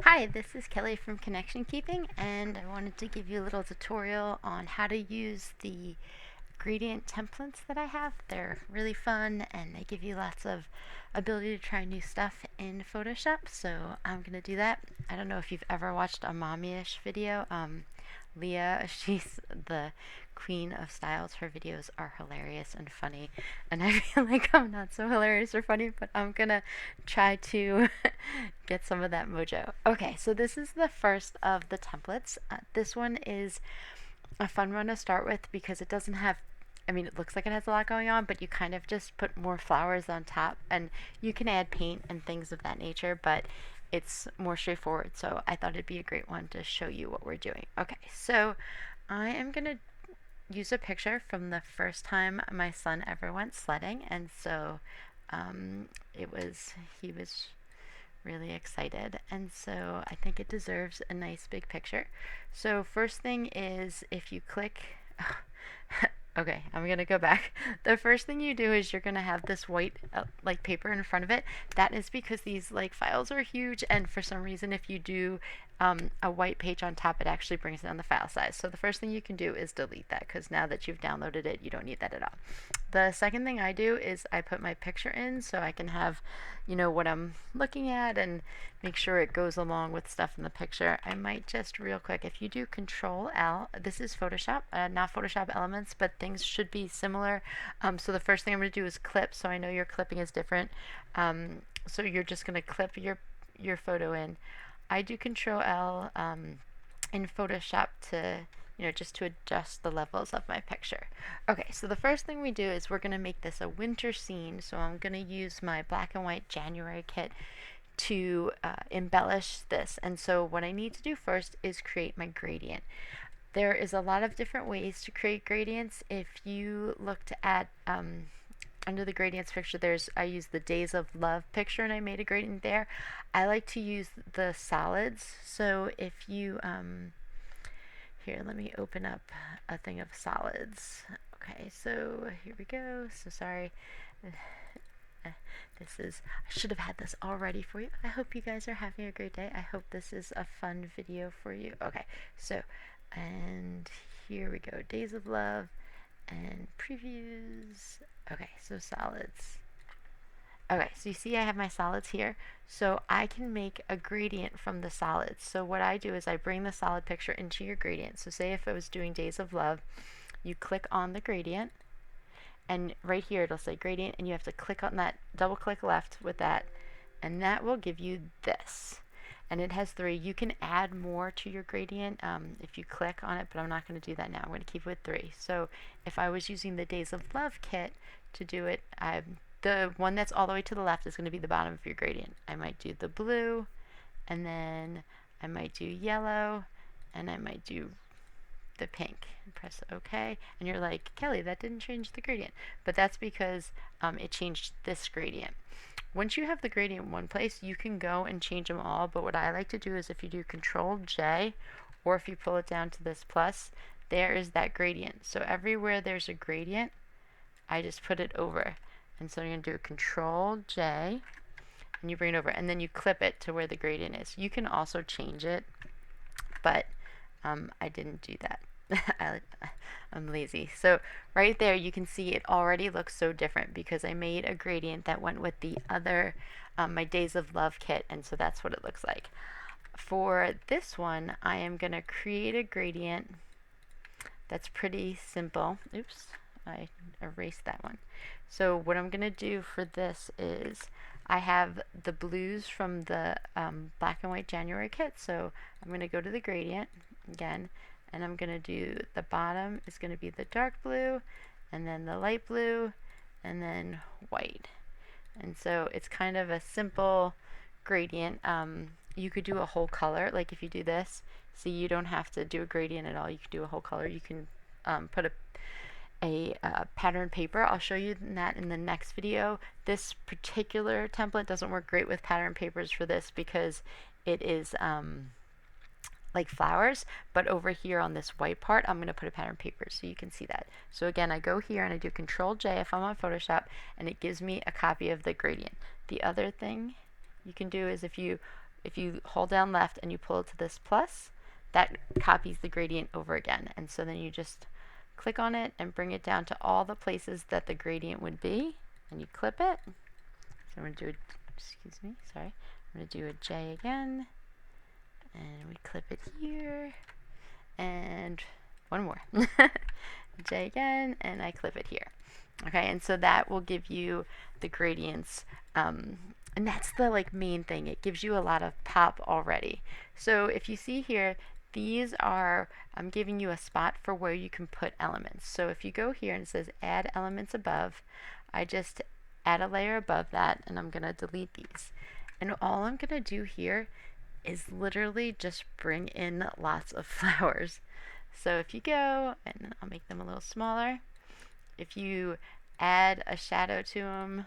Hi, this is Kelly from Connection Keeping, and I wanted to give you a little tutorial on how to use the gradient templates that I have. They're really fun and they give you lots of ability to try new stuff in Photoshop, so I'm going to do that. I don't know if you've ever watched a mommy-ish video. Leah, she's the queen of styles. Her videos are hilarious and funny, and I feel like I'm not so hilarious or funny, but I'm gonna try to get some of that mojo. Okay, so this is the first of the templates. This one is a fun one to start with because it doesn't have, I mean, it looks like it has a lot going on, but you kind of just put more flowers on top, and you can add paint and things of that nature, but it's more straightforward. So I thought it'd be a great one to show you what we're doing. Okay, so I am going to use a picture from the first time my son ever went sledding, and so he was really excited, and so I think it deserves a nice big picture. So first thing is, if you click okay, I'm gonna go back. The first thing you do is you're gonna have this white like paper in front of it. That is because these like files are huge, and for some reason if you do a white page on top, it actually brings down the file size. So the first thing you can do is delete that, because now that you've downloaded it, you don't need that at all. The second thing I do is I put my picture in so I can have, you know, what I'm looking at and make sure it goes along with stuff in the picture. I might just real quick, if you do Control L, this is Photoshop, not Photoshop Elements, but things should be similar. So the first thing I'm going to do is clip, so I know your clipping is different. So you're just going to clip your photo in. I do Control L in Photoshop to, you know, just to adjust the levels of my picture. Okay, so the first thing we do is we're going to make this a winter scene. So I'm going to use my black and white January kit to embellish this. And so what I need to do first is create my gradient. There is a lot of different ways to create gradients. If you looked at under the gradients picture, I use the Days of Love picture and I made a gradient there. I like to use the solids. So if you here, let me open up a thing of solids. Okay, so here we go. So sorry. I should have had this all ready for you. I hope you guys are having a great day. I hope this is a fun video for you. Okay, so, and here we go. Days of Love and previews. Okay, so solids. Okay, so you see I have my solids here. So I can make a gradient from the solids. So what I do is I bring the solid picture into your gradient. So say if I was doing Days of Love, you click on the gradient, and right here it'll say gradient, and you have to click on that, double click left with that, and that will give you this. And it has 3. You can add more to your gradient if you click on it, but I'm not going to do that now. I'm going to keep it with 3. So if I was using the Days of Love kit to do it, the one that's all the way to the left is going to be the bottom of your gradient. I might do the blue, and then I might do yellow, and I might do the pink. Press OK, and you're like, Kelly, that didn't change the gradient. But that's because it changed this gradient. Once you have the gradient in one place, you can go and change them all, but what I like to do is if you do Control J, or if you pull it down to this plus, there is that gradient. So everywhere there's a gradient, I just put it over. And so you're going to do Control J, and you bring it over, and then you clip it to where the gradient is. You can also change it, but I didn't do that. I'm lazy. So right there you can see it already looks so different because I made a gradient that went with the other, my Days of Love kit, and so that's what it looks like. For this one, I am going to create a gradient that's pretty simple. Oops, I erased that one. So what I'm going to do for this is I have the blues from the black and white January kit, so I'm going to go to the gradient again, and I'm going to do the bottom is going to be the dark blue, and then the light blue, and then white. And so it's kind of a simple gradient. You could do a whole color, like if you do this, see, you don't have to do a gradient at all. You can do a whole color. You can put a pattern paper. I'll show you that in the next video. This particular template doesn't work great with pattern papers for this because it is like flowers, but over here on this white part I'm going to put a pattern paper so you can see that. So again, I go here and I do Control J if I'm on Photoshop, and it gives me a copy of the gradient. The other thing you can do is if you if you hold down left and you pull it to this plus, that copies the gradient over again. And so then you just click on it and bring it down to all the places that the gradient would be, and you clip it. So I'm going to do I'm going to do a J again, and we clip it here, and one more. J again, and I clip it here. Okay, and so that will give you the gradients, and that's the like main thing. It gives you a lot of pop already. So if you see here, these are, I'm giving you a spot for where you can put elements. So if you go here and it says add elements above, I just add a layer above that, and I'm going to delete these. And all I'm going to do here is literally just bring in lots of flowers. So if you go, and I'll make them a little smaller, if you add a shadow to them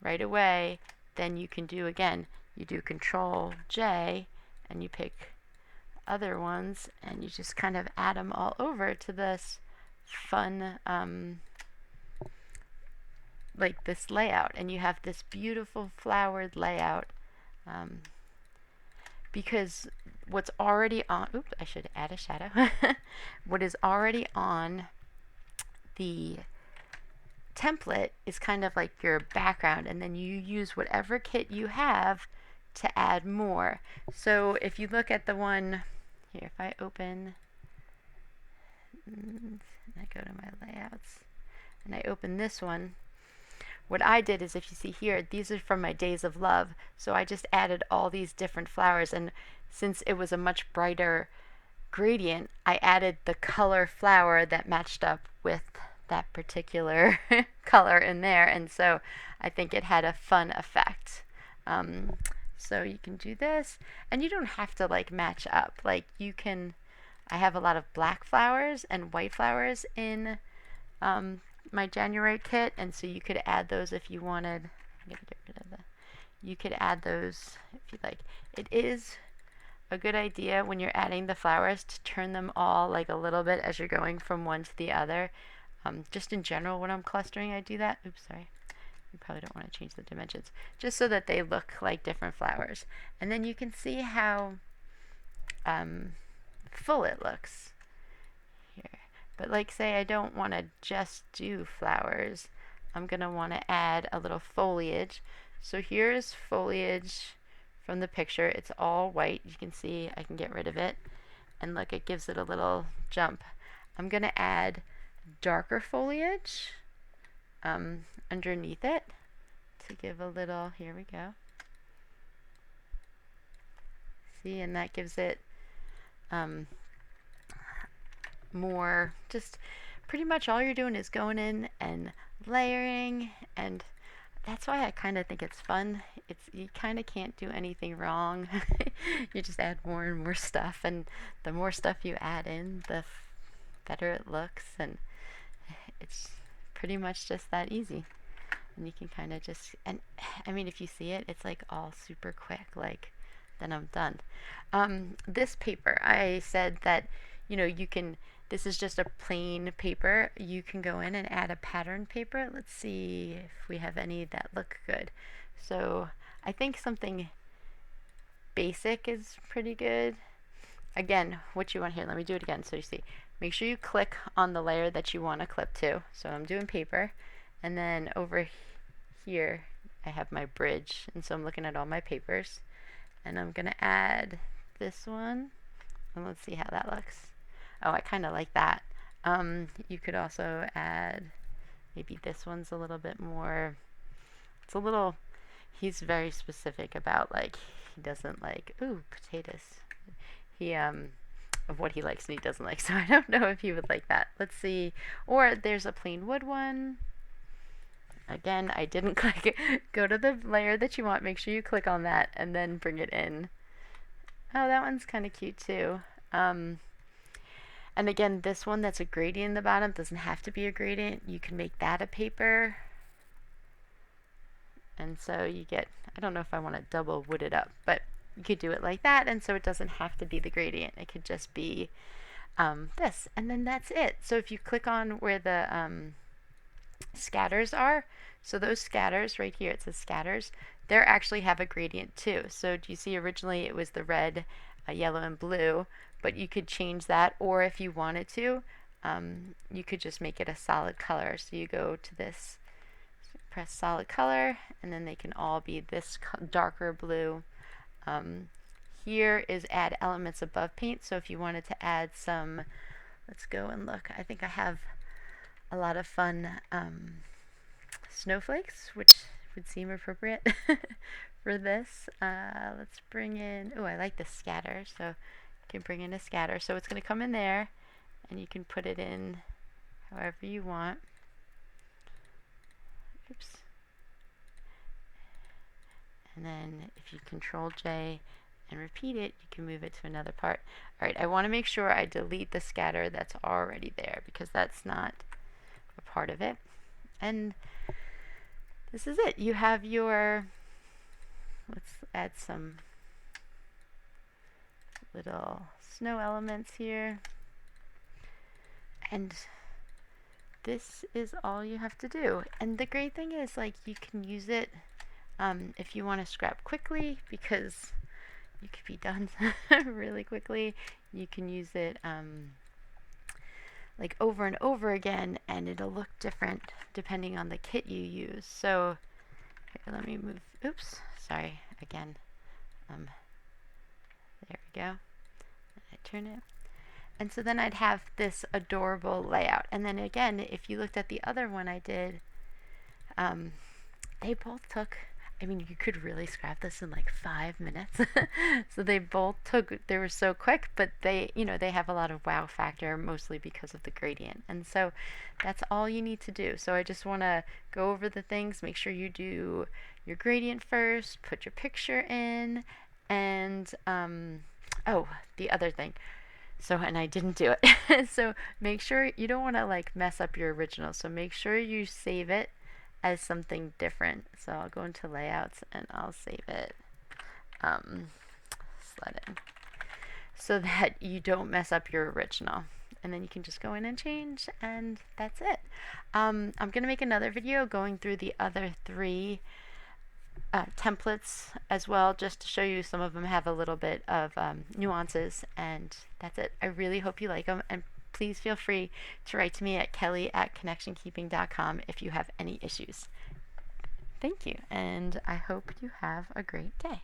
right away, then you can do, again, you do Control J, and you pick other ones, and you just kind of add them all over to this fun, like this layout, and you have this beautiful flowered layout, because what's already on, oops, I should add a shadow. What is already on the template is kind of like your background, and then you use whatever kit you have to add more. So if you look at the one here, if I open, and I go to my layouts, and I open this one, what I did is, if you see here, these are from my Days of Love, so I just added all these different flowers, and since it was a much brighter gradient, I added the color flower that matched up with that particular color in there, and so I think it had a fun effect. So you can do this, and you don't have to like match up. Like you can, I have a lot of black flowers and white flowers in my January kit, and so you could add those if you wanted. I'm gonna get rid of the, you could add those if you like. It is a good idea when you're adding the flowers to turn them all like a little bit as you're going from one to the other. Just in general, when I'm clustering, I do that. Oops, sorry. You probably don't want to change the dimensions, just so that they look like different flowers. And then you can see how full it looks here. But like say I don't want to just do flowers, I'm going to want to add a little foliage. So here's foliage from the picture. It's all white. You can see I can get rid of it, and look, it gives it a little jump. I'm going to add darker foliage underneath it to give a little, here we go. See, and that gives it more, just pretty much all you're doing is going in and layering, and that's why I kind of think it's fun. You kind of can't do anything wrong. You just add more and more stuff, and the more stuff you add in, the better it looks, and it's pretty much just that easy. And you can kind of just, and I mean, if you see it, it's like all super quick, like then I'm done. This paper, I said that, you know, you can, this is just a plain paper. You can go in and add a pattern paper. Let's see if we have any that look good. So I think something basic is pretty good. Again, what you want here, let me do it again so you see. Make sure you click on the layer that you want to clip to. So I'm doing paper, and then over here I have my bridge, and so I'm looking at all my papers, and I'm gonna add this one, and let's see how that looks. Oh, I kind of like that. You could also add, maybe this one's a little bit more, it's a little, he's very specific about, like, he doesn't like, ooh, potatoes. He of what he likes and he doesn't like, so I don't know if he would like that. Let's see. Or there's a plain wood one. Again, I didn't click. Go to the layer that you want, make sure you click on that, and then bring it in. Oh, that one's kind of cute too. And again, this one that's a gradient in the bottom doesn't have to be a gradient. You can make that a paper. And so you get, I don't know if I want to double wood it up, but you could do it like that, and so it doesn't have to be the gradient. It could just be this, and then that's it. So if you click on where the scatters are. So those scatters right here, it says scatters, they actually have a gradient too. So do you see originally it was the red, yellow, and blue, but you could change that, or if you wanted to, you could just make it a solid color. So you go to this, press solid color, and then they can all be this darker blue. Here is add elements above paint. So if you wanted to add some, let's go and look. I think I have a lot of fun snowflakes, which would seem appropriate for this. Let's bring in, oh, I like the scatter, so you can bring in a scatter. So it's going to come in there, and you can put it in however you want. Oops. And then if you Control J and repeat it, you can move it to another part. All right, I want to make sure I delete the scatter that's already there because that's not a part of it. And this is it. You have your, let's add some little snow elements here. And this is all you have to do. And the great thing is, like, you can use it if you want to scrap quickly, because you could be done really quickly. You can use it like over and over again, and it'll look different depending on the kit you use. So here, let me move, oops, sorry, again. There we go. I turn it. And so then I'd have this adorable layout. And then again, if you looked at the other one I did, they both took, I mean, you could really scrap this in like 5 minutes. So they both took, they were so quick, but they, you know, they have a lot of wow factor, mostly because of the gradient. And so that's all you need to do. So I just want to go over the things, make sure you do your gradient first, put your picture in, and, oh, the other thing. So, and I didn't do it. So make sure you don't want to like mess up your original. So make sure you save it as something different. So I'll go into layouts and I'll save it sledding, so that you don't mess up your original. And then you can just go in and change, and that's it. I'm going to make another video going through the other 3 templates as well, just to show you some of them have a little bit of nuances, and that's it. I really hope you like them, and please feel free to write to me at kelly@connectionkeeping.com if you have any issues. Thank you, and I hope you have a great day.